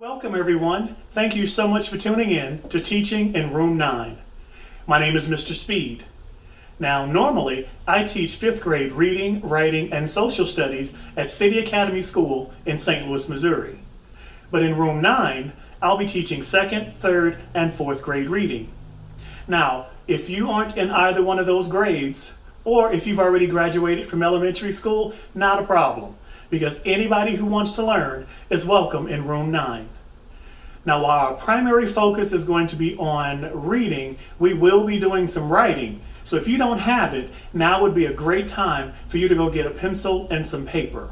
Welcome everyone. Thank you so much for tuning in to Teaching in Room 9. My name is Mr. Speed. Now normally I teach 5th grade reading, writing, and social studies at City Academy School in St. Louis, Missouri. But in Room 9, I'll be teaching 2nd, 3rd, and 4th grade reading. Now, if you aren't in either one of those grades, or if you've already graduated from elementary school, not a problem, because anybody who wants to learn is welcome in Room 9. Now, while our primary focus is going to be on reading, we will be doing some writing. So if you don't have it, now would be a great time for you to go get a pencil and some paper.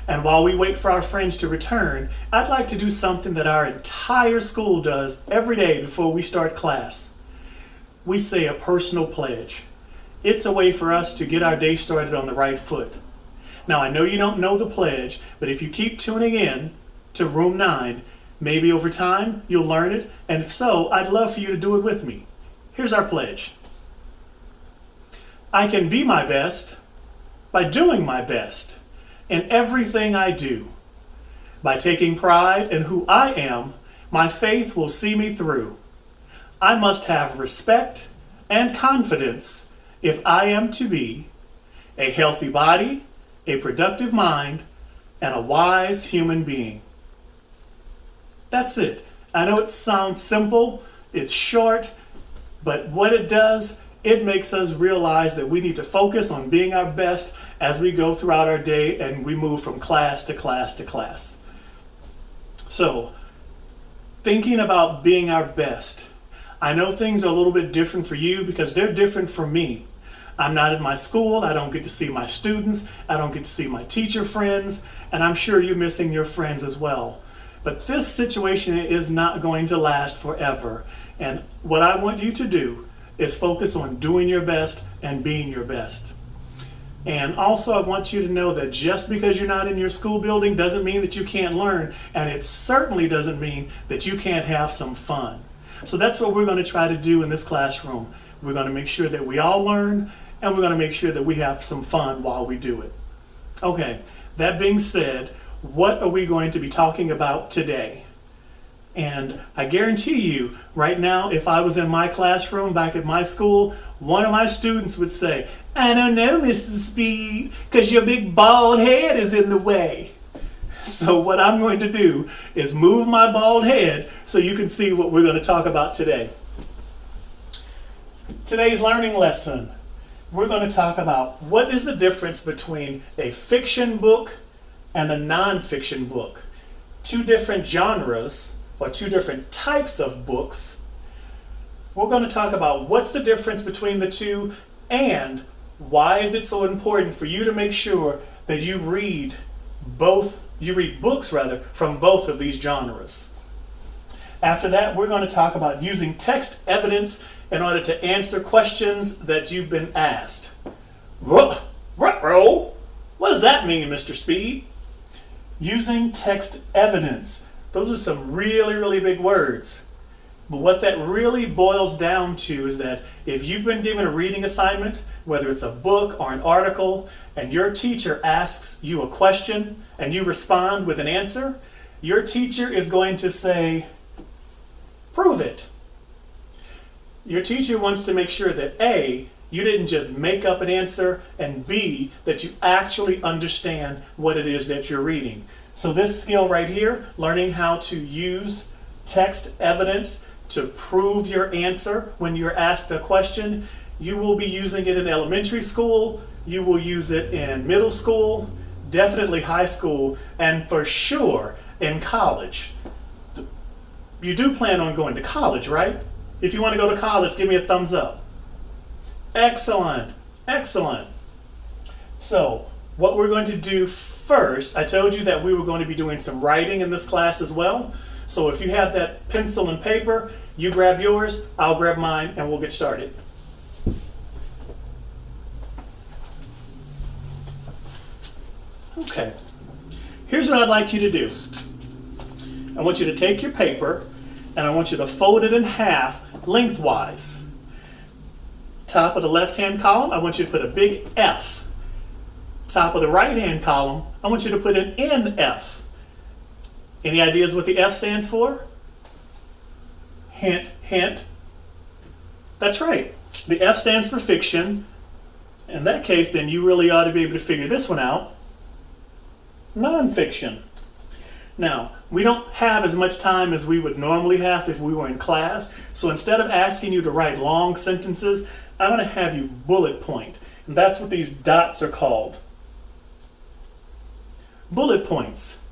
And while we wait for our friends to return, I'd like to do something that our entire school does every day before we start class. We say a personal pledge. It's a way for us to get our day started on the right foot. Now, I know you don't know the pledge, but if you keep tuning in to Room 9, maybe over time you'll learn it, and if so, I'd love for you to do it with me. Here's our pledge. I can be my best by doing my best in everything I do. By taking pride in who I am, my faith will see me through. I must have respect and confidence if I am to be a healthy body, a productive mind, and a wise human being. That's it. I know it sounds simple, it's short, but what it does, it makes us realize that we need to focus on being our best as we go throughout our day and we move from class to class to class. So, thinking about being our best. I know things are a little bit different for you because they're different for me. I'm not at my school, I don't get to see my students, I don't get to see my teacher friends, and I'm sure you're missing your friends as well. But this situation is not going to last forever. And what I want you to do is focus on doing your best and being your best. And also I want you to know that just because you're not in your school building doesn't mean that you can't learn, and it certainly doesn't mean that you can't have some fun. So that's what we're going to try to do in this classroom. We're going to make sure that we all learn, and we're going to make sure that we have some fun while we do it. Okay, that being said, what are we going to be talking about today? And I guarantee you, right now, if I was in my classroom back at my school, one of my students would say, I don't know, Mr. Speed, because your big bald head is in the way. So what I'm going to do is move my bald head so you can see what we're going to talk about today. Today's learning lesson, we're going to talk about what is the difference between a fiction book and a nonfiction book. Two different genres or two different types of books. We're going to talk about what's the difference between the two and why is it so important for you to make sure that you read books from both of these genres. After that, we're going to talk about using text evidence in order to answer questions that you've been asked. What does that mean, Mr. Speed? Using text evidence. Those are some really, really big words. But what that really boils down to is that if you've been given a reading assignment, whether it's a book or an article, and your teacher asks you a question and you respond with an answer, your teacher is going to say, prove it. Your teacher wants to make sure that A, you didn't just make up an answer, and B, that you actually understand what it is that you're reading. So this skill right here, learning how to use text evidence to prove your answer when you're asked a question, you will be using it in elementary school, you will use it in middle school, definitely high school, and for sure in college. You do plan on going to college, right? If you want to go to college, give me a thumbs up. Excellent, excellent. So, what we're going to do first, I told you that we were going to be doing some writing in this class as well. So if you have that pencil and paper, you grab yours, I'll grab mine, and we'll get started. Okay, here's what I'd like you to do. I want you to take your paper, and I want you to fold it in half lengthwise. Top of the left-hand column, I want you to put a big F. Top of the right-hand column, I want you to put an NF. Any ideas what the F stands for? Hint, hint. That's right. The F stands for fiction. In that case, then you really ought to be able to figure this one out. Nonfiction. Now, we don't have as much time as we would normally have if we were in class, so instead of asking you to write long sentences, I'm going to have you bullet point, and that's what these dots are called. Bullet points.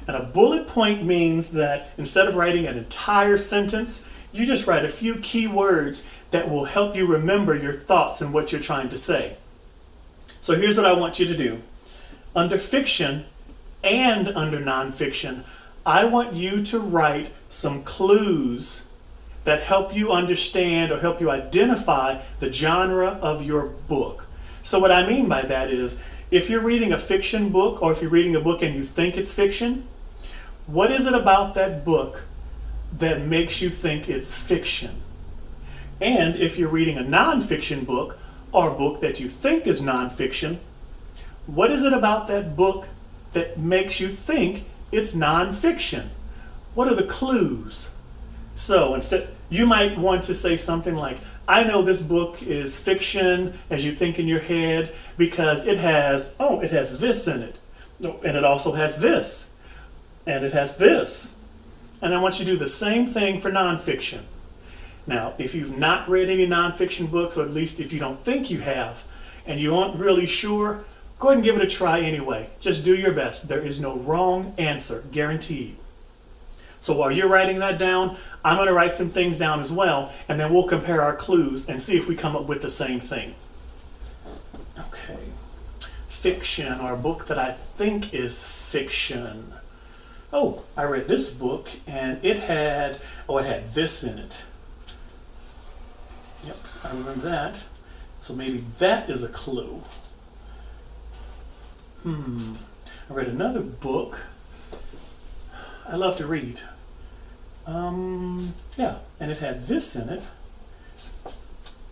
And a bullet point means that instead of writing an entire sentence, you just write a few key words that will help you remember your thoughts and what you're trying to say. So here's what I want you to do. Under fiction and under nonfiction, I want you to write some clues that help you understand or help you identify the genre of your book. So what I mean by that is, if you're reading a fiction book or if you're reading a book and you think it's fiction, what is it about that book that makes you think it's fiction? And if you're reading a nonfiction book or a book that you think is nonfiction, what is it about that book that makes you think it's nonfiction? What are the clues? So instead, you might want to say something like, I know this book is fiction, as you think in your head, because it has this in it. And it also has this. And it has this. And I want you to do the same thing for nonfiction. Now, if you've not read any nonfiction books, or at least if you don't think you have, and you aren't really sure, go ahead and give it a try anyway. Just do your best. There is no wrong answer, guaranteed. So while you're writing that down, I'm going to write some things down as well, and then we'll compare our clues and see if we come up with the same thing. Okay. Fiction, or a book that I think is fiction. Oh, I read this book, and it had this in it. Yep, I remember that. So maybe that is a clue. I read another book. I love to read. Yeah, and it had this in it.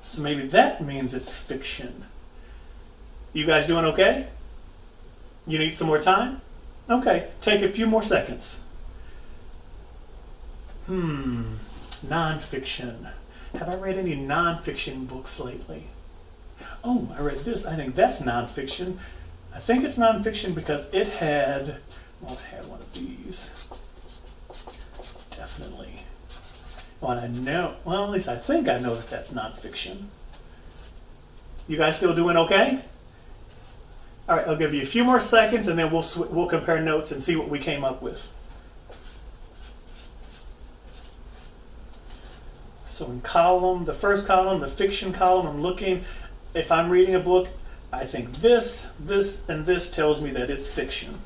So maybe that means it's fiction. You guys doing okay? You need some more time? Okay, take a few more seconds. Nonfiction. Have I read any nonfiction books lately? Oh, I read this. I think that's nonfiction. I think it's nonfiction because it had one of these. Definitely. Well, at least I think I know that that's nonfiction. You guys still doing okay? All right, I'll give you a few more seconds and then we'll compare notes and see what we came up with. So in the first column, the fiction column, I'm looking, if I'm reading a book, I think this, and this tells me that it's fiction.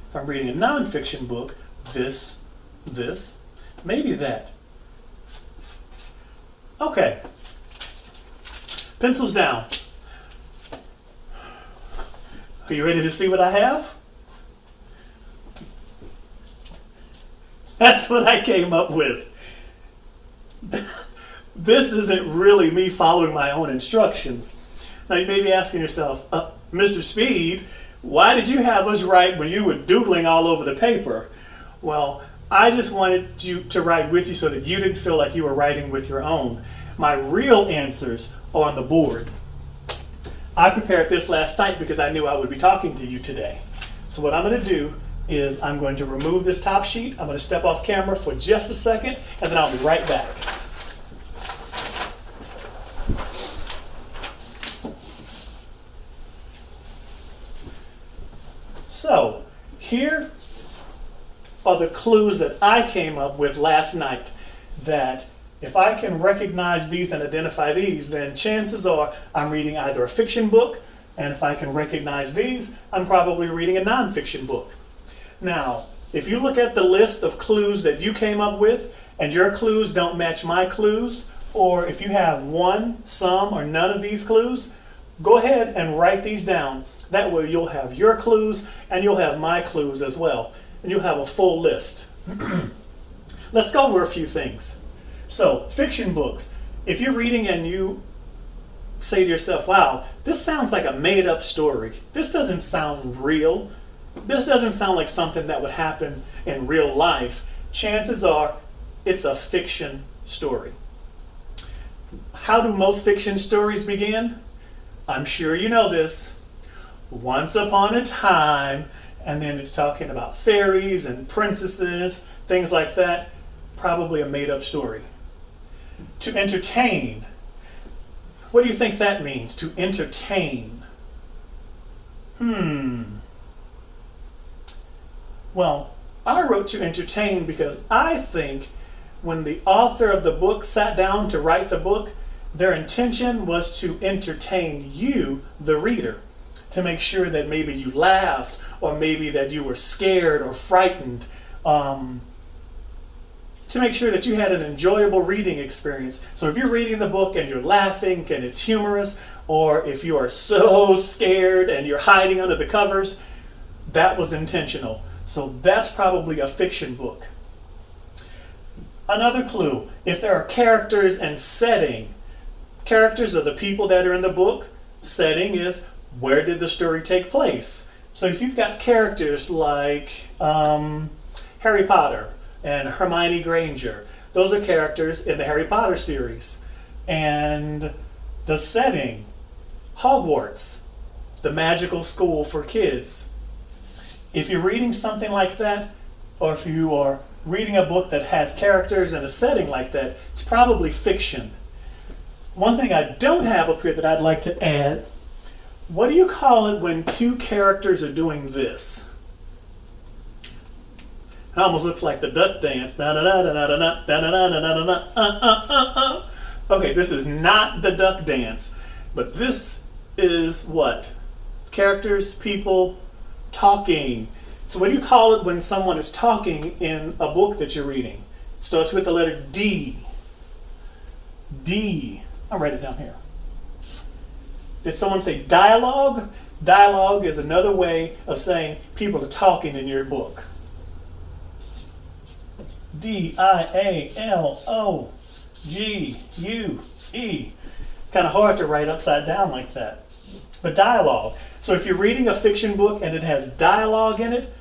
If I'm reading a nonfiction book, this, maybe that. Okay. Pencils down. Are you ready to see what I have? That's what I came up with. This isn't really me following my own instructions. Now you may be asking yourself, Mr. Speed, why did you have us write when you were doodling all over the paper? Well, I just wanted you to write with you so that you didn't feel like you were writing with your own. My real answers are on the board. I prepared this last night because I knew I would be talking to you today. So what I'm going to do is I'm going to remove this top sheet. I'm going to step off camera for just a second, and then I'll be right back. So here are the clues that I came up with last night, that if I can recognize these and identify these, then chances are I'm reading either a fiction book, and if I can recognize these, I'm probably reading a nonfiction book. Now, if you look at the list of clues that you came up with, and your clues don't match my clues, or if you have one, some, or none of these clues, go ahead and write these down. That way you'll have your clues, and you'll have my clues as well, and you'll have a full list. Let's go over a few things. So, fiction books. If you're reading and you say to yourself, wow, this sounds like a made-up story. This doesn't sound real. this doesn't sound like something that would happen in real life, chances are it's a fiction story. How do most fiction stories begin? I'm sure you know this. Once upon a time, and then it's talking about fairies and princesses, things like that. Probably a made-up story. To entertain. What do you think that means, to entertain? Well, I wrote to entertain because I think when the author of the book sat down to write the book, their intention was to entertain you, the reader, to make sure that maybe you laughed or maybe that you were scared or frightened, to make sure that you had an enjoyable reading experience. So if you're reading the book and you're laughing and it's humorous, or if you are so scared and you're hiding under the covers, that was intentional. So that's probably a fiction book. Another clue, if there are characters and setting, characters are the people that are in the book, setting is where did the story take place. So if you've got characters like Harry Potter and Hermione Granger, those are characters in the Harry Potter series. And the setting, Hogwarts, the magical school for kids. If you're reading something like that, or if you are reading a book that has characters and a setting like that, it's probably fiction. One thing I don't have up here that I'd like to add, what do you call it when two characters are doing this? It almost looks like the duck dance. Okay, this is not the duck dance, but this is what? Characters, people, talking. So what do you call it when someone is talking in a book that you're reading? It starts with the letter D. D. I'll write it down here. Did someone say dialogue? Dialogue is another way of saying people are talking in your book. D-I-A-L-O-G-U-E. It's kind of hard to write upside down like that. But dialogue. So if you're reading a fiction book and it has dialogue in it,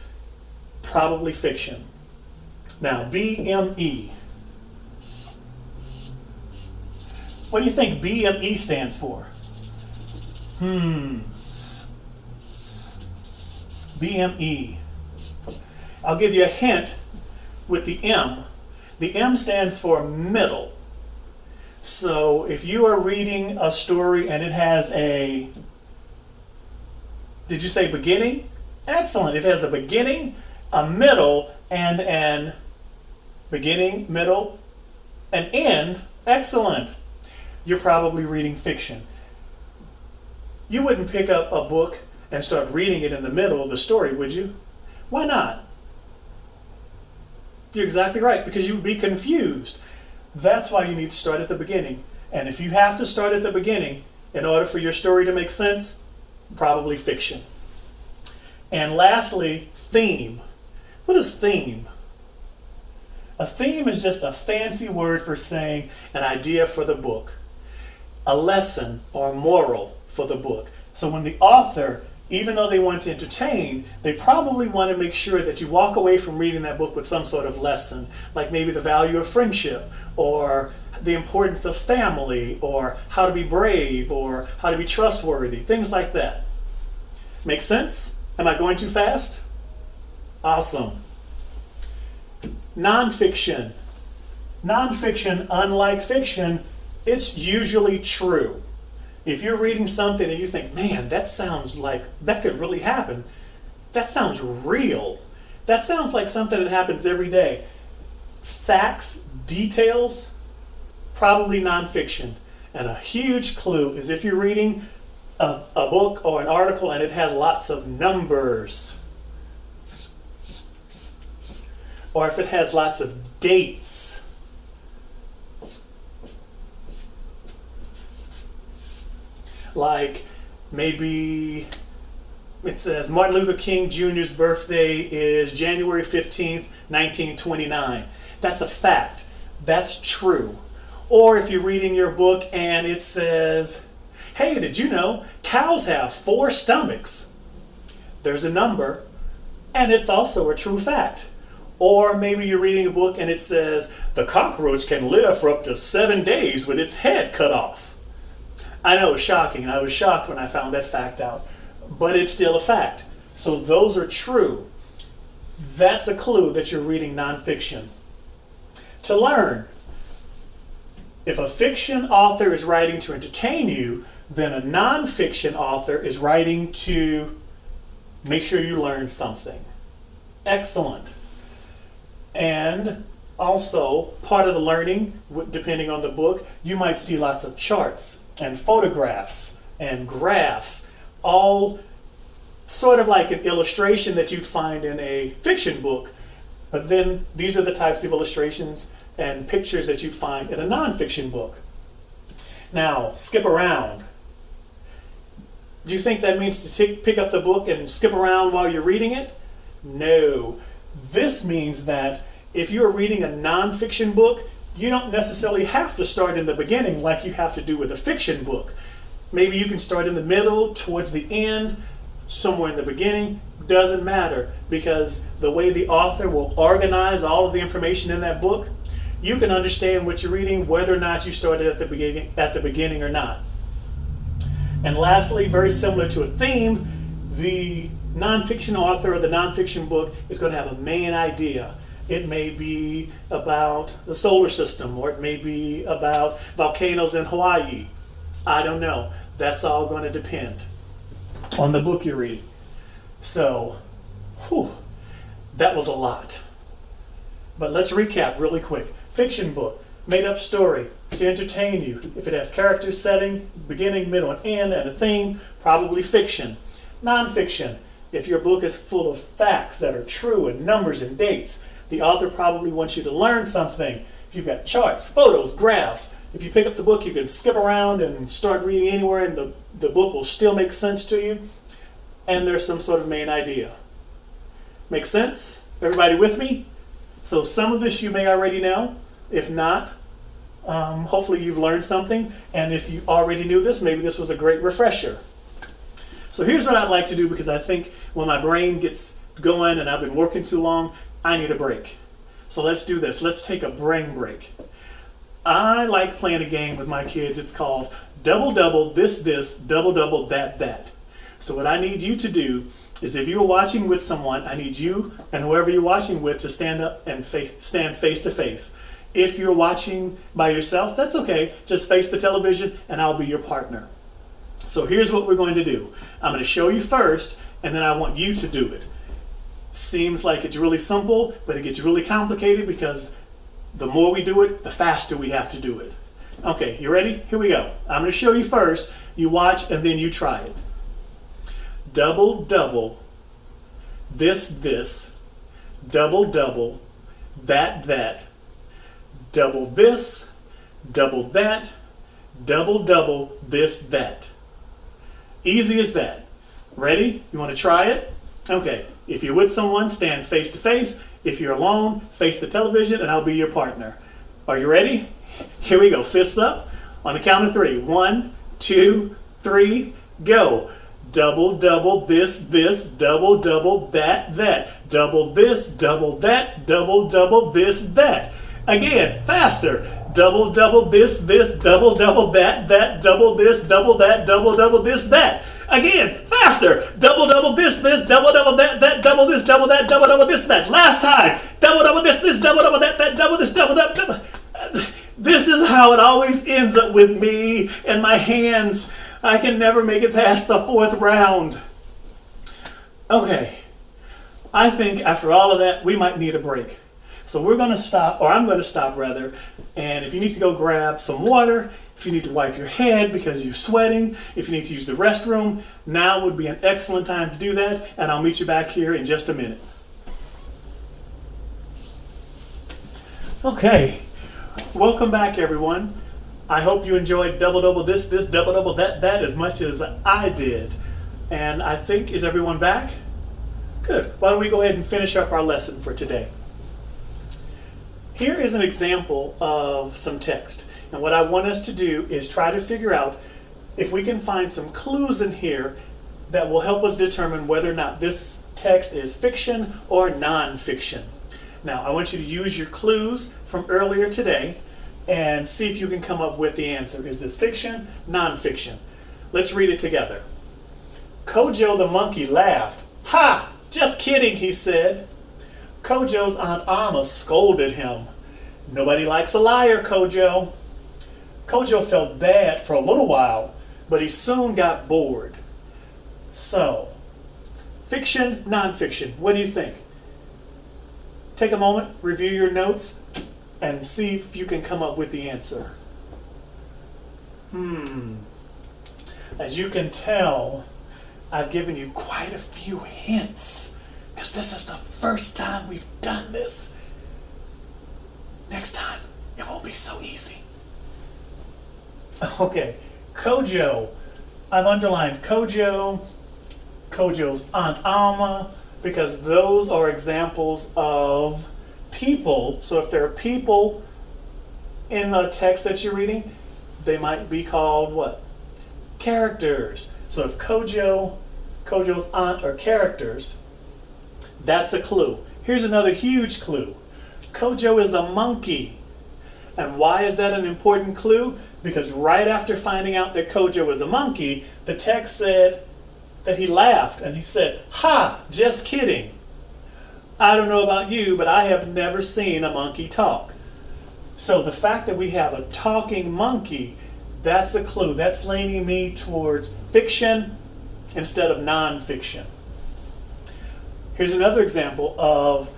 probably fiction. Now, BME. What do you think BME stands for? BME. I'll give you a hint with the M. The M stands for middle. So if you are reading a story and it has a, did you say beginning? Excellent. If it has a beginning, a middle, and an beginning, middle, an end, excellent. You're probably reading fiction. You wouldn't pick up a book and start reading it in the middle of the story, would you? Why not? You're exactly right, because you would be confused. That's why you need to start at the beginning. And if you have to start at the beginning in order for your story to make sense, probably fiction. And lastly, theme. What is theme? A theme is just a fancy word for saying an idea for the book, a lesson or moral for the book. So when the author, even though they want to entertain, they probably want to make sure that you walk away from reading that book with some sort of lesson, like maybe the value of friendship, or the importance of family, or how to be brave, or how to be trustworthy, things like that. Make sense? Am I going too fast? Awesome. Nonfiction. Nonfiction, unlike fiction, it's usually true. If you're reading something and you think, man, that sounds like that could really happen, that sounds real. That sounds like something that happens every day. Facts, details, probably nonfiction. And a huge clue is if you're reading a book or an article and it has lots of numbers, or if it has lots of dates. Like maybe it says Martin Luther King Jr.'s birthday is January 15th, 1929. That's a fact. That's true. Or if you're reading your book and it says, hey, did you know cows have 4 stomachs? There's a number. and it's also a true fact. Or maybe you're reading a book and it says, the cockroach can live for up to 7 days with its head cut off. I know it's shocking, and I was shocked when I found that fact out, but it's still a fact. So those are true. That's a clue that you're reading nonfiction. To learn, if a fiction author is writing to entertain you, then a nonfiction author is writing to make sure you learn something. Excellent. And also, part of the learning, depending on the book, you might see lots of charts and photographs and graphs, all sort of like an illustration that you'd find in a fiction book. But then these are the types of illustrations and pictures that you'd find in a nonfiction book. Now, skip around. Do you think that means to pick up the book and skip around while you're reading it? No. This means that if you're reading a nonfiction book, you don't necessarily have to start in the beginning like you have to do with a fiction book. Maybe you can start in the middle, towards the end, somewhere in the beginning. Doesn't matter, because the way the author will organize all of the information in that book, you can understand what you're reading whether or not you started at the beginning or not. And lastly, very similar to a theme, the nonfiction author or the nonfiction book is going to have a main idea. It may be about the solar system, or it may be about volcanoes in Hawaii. I don't know. That's all going to depend on the book you're reading. So, that was a lot. But let's recap really quick. Fiction book, made up story, to entertain you. If it has character, setting, beginning, middle, and end, and a theme, probably fiction. Nonfiction, if your book is full of facts that are true and numbers and dates, the author probably wants you to learn something. If you've got charts, photos, graphs, if you pick up the book, you can skip around and start reading anywhere and the book will still make sense to you. And there's some sort of main idea. Make sense? Everybody with me? So some of this you may already know. If not, hopefully you've learned something. And if you already knew this, maybe this was a great refresher. So here's what I'd like to do, because I think when my brain gets going and I've been working too long, I need a break. So let's do this. Let's take a brain break. I like playing a game with my kids. It's called Double Double This, Double Double That. So what I need you to do is, if you're watching with someone, I need you and whoever you're watching with to stand up and stand face to face. If you're watching by yourself, that's okay. Just face the television and I'll be your partner. So here's what we're going to do. I'm going to show you first, and then I want you to do it. Seems like it's really simple, but it gets really complicated because the more we do it, the faster we have to do it. Okay, you ready? Here we go. I'm going to show you first. You watch, and then you try it. Double, double, this, double, double, that, double this, double that, double, this, that. Easy as that. Ready? You want to try it? Okay, if you're with someone, stand face to face. If you're alone, face the television, and I'll be your partner. Are you ready? Here we go. Fists up on the count of 3. 1, 2, 3, go. Double, double, this, double, double, that. Double this, double that, double, this, that. Again, faster. Double, double, this, double, that, double this, double that, double, this, that. Again, faster. Double, this, double, that, double this, double that, double, this, that. Last time. Double, this, double, that, double this, double. This is how it always ends up with me and my hands. I can never make it past the 4th round. Okay, I think after all of that, we might need a break. So we're going to stop, or I'm going to stop rather, and if you need to go grab some water, if you need to wipe your head because you're sweating, if you need to use the restroom, now would be an excellent time to do that, and I'll meet you back here in just a minute. Okay, welcome back everyone. I hope you enjoyed double, double, this, double, that as much as I did. And I think, is everyone back? Good. Why don't we go ahead and finish up our lesson for today. Here is an example of some text. And what I want us to do is try to figure out if we can find some clues in here that will help us determine whether or not this text is fiction or nonfiction. Now, I want you to use your clues from earlier today and see if you can come up with the answer. Is this fiction, nonfiction? Let's read it together. Kojo the monkey laughed. Ha! Just kidding, he said. Kojo's Aunt Alma scolded him. Nobody likes a liar, Kojo. Kojo felt bad for a little while, but he soon got bored. So, fiction, nonfiction, what do you think? Take a moment, review your notes, and see if you can come up with the answer. As you can tell, I've given you quite a few hints, because this is the first time we've done this. Next time, it won't be so easy. Okay, Kojo. I've underlined Kojo, Kojo's Aunt Alma, because those are examples of people. So if there are people in the text that you're reading, they might be called what? Characters. So if Kojo's aunt are characters, that's a clue. Here's another huge clue. Kojo is a monkey. And why is that an important clue? Because right after finding out that Kojo is a monkey, the text said that he laughed and he said, ha, just kidding. I don't know about you, but I have never seen a monkey talk. So the fact that we have a talking monkey, that's a clue. That's leaning me towards fiction instead of nonfiction. Here's another example of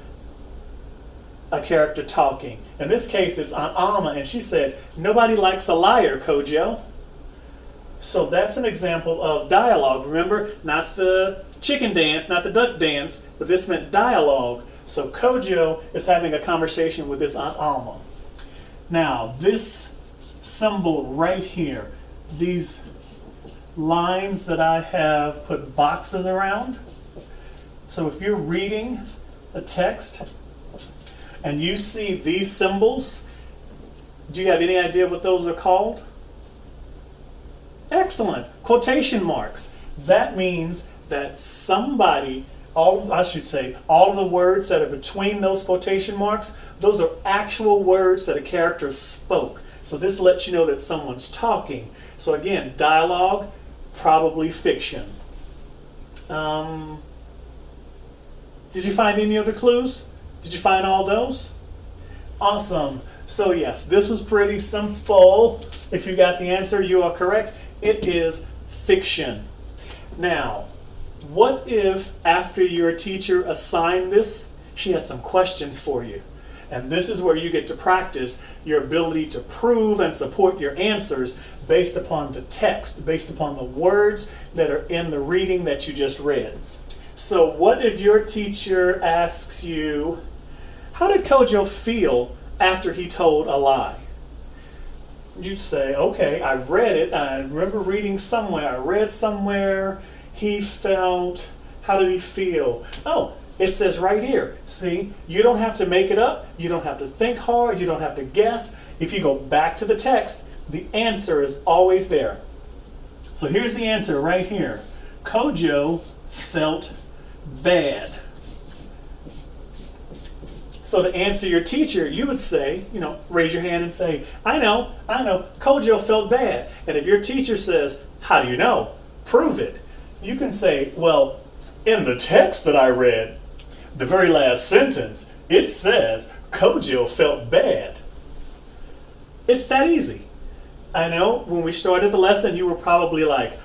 a character talking. In this case, it's Aunt Alma, and she said, nobody likes a liar, Kojo. So that's an example of dialogue. Remember, not the chicken dance, not the duck dance, but this meant dialogue. So Kojo is having a conversation with his Aunt Alma. Now, this symbol right here, these lines that I have put boxes around. So if you're reading a text and you see these symbols, do you have any idea what those are called? Excellent. Quotation marks. That means that somebody, all of the words that are between those quotation marks, those are actual words that a character spoke. So this lets you know that someone's talking. So again, dialogue, probably fiction. Did you find any other clues? Did you find all those? Awesome. So yes, this was pretty simple. If you got the answer, you are correct. It is fiction. Now, what if after your teacher assigned this, she had some questions for you? And this is where you get to practice your ability to prove and support your answers based upon the text, based upon the words that are in the reading that you just read. So what if your teacher asks you, how did Kojo feel after he told a lie? You say, okay, I read it. I remember reading somewhere. I read somewhere he felt, how did he feel? Oh, it says right here. See, you don't have to make it up. You don't have to think hard. You don't have to guess. If you go back to the text, the answer is always there. So here's the answer right here. Kojo felt bad. So to answer your teacher, you would say, raise your hand and say, I know, Kojo felt bad. And if your teacher says, how do you know? Prove it. You can say, well, in the text that I read, the very last sentence, it says Kojo felt bad. It's that easy. I know when we started the lesson, you were probably like,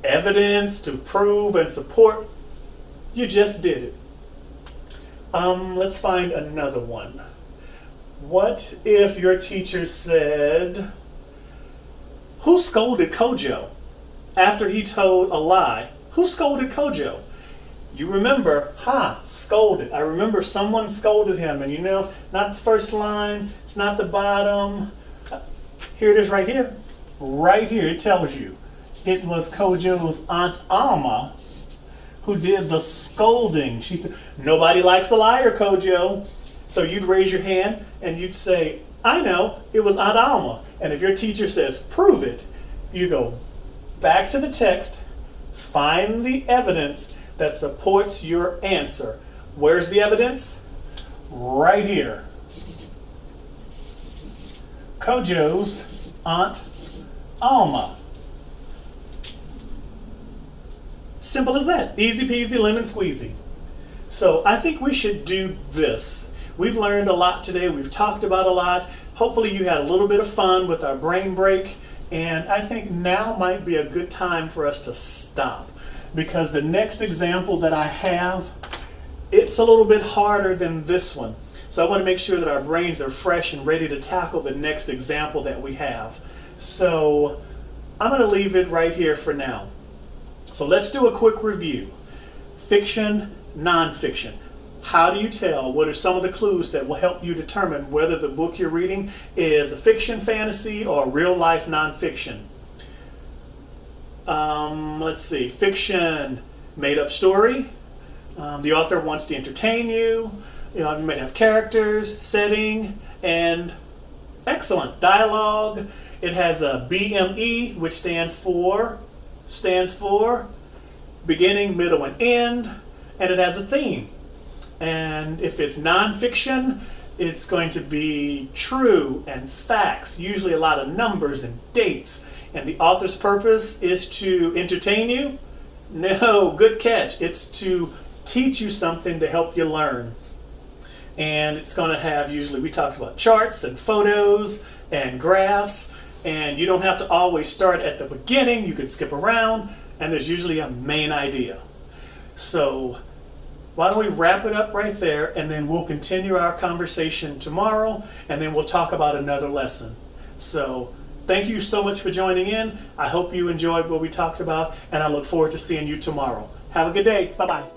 evidence to prove and support. You just did it. Let's find another one. What if your teacher said, who scolded Kojo after he told a lie? Who scolded Kojo? You remember, scolded. I remember someone scolded him, and not the first line, it's not the bottom. Here it is right here. Right here it tells you. It was Kojo's Aunt Alma who did the scolding. Nobody likes a liar, Kojo. So you'd raise your hand and you'd say, I know, it was Aunt Alma. And if your teacher says, prove it, you go back to the text, find the evidence that supports your answer. Where's the evidence? Right here. Kojo's Aunt Alma. Simple as that. Easy peasy lemon squeezy. So I think we should do this. We've learned a lot today. We've talked about a lot. Hopefully you had a little bit of fun with our brain break. And I think now might be a good time for us to stop, because the next example that I have, it's a little bit harder than this one. So I want to make sure that our brains are fresh and ready to tackle the next example that we have. So I'm going to leave it right here for now. So let's do a quick review. Fiction, nonfiction. How do you tell? What are some of the clues that will help you determine whether the book you're reading is a fiction, fantasy, or real life nonfiction? Let's see. Fiction, made up story. The author wants to entertain you. You might have characters, setting, and excellent dialogue. It has a BME, which stands for beginning, middle, and end, and it has a theme. And if it's nonfiction, it's going to be true and facts, usually a lot of numbers and dates. And the author's purpose is to entertain you? No, good catch. It's to teach you something to help you learn. And it's going to have, usually we talked about charts and photos and graphs, and you don't have to always start at the beginning. You can skip around, and there's usually a main idea. So why don't we wrap it up right there, and then we'll continue our conversation tomorrow, and then we'll talk about another lesson. So thank you so much for joining in. I hope you enjoyed what we talked about, and I look forward to seeing you tomorrow. Have a good day. Bye-bye.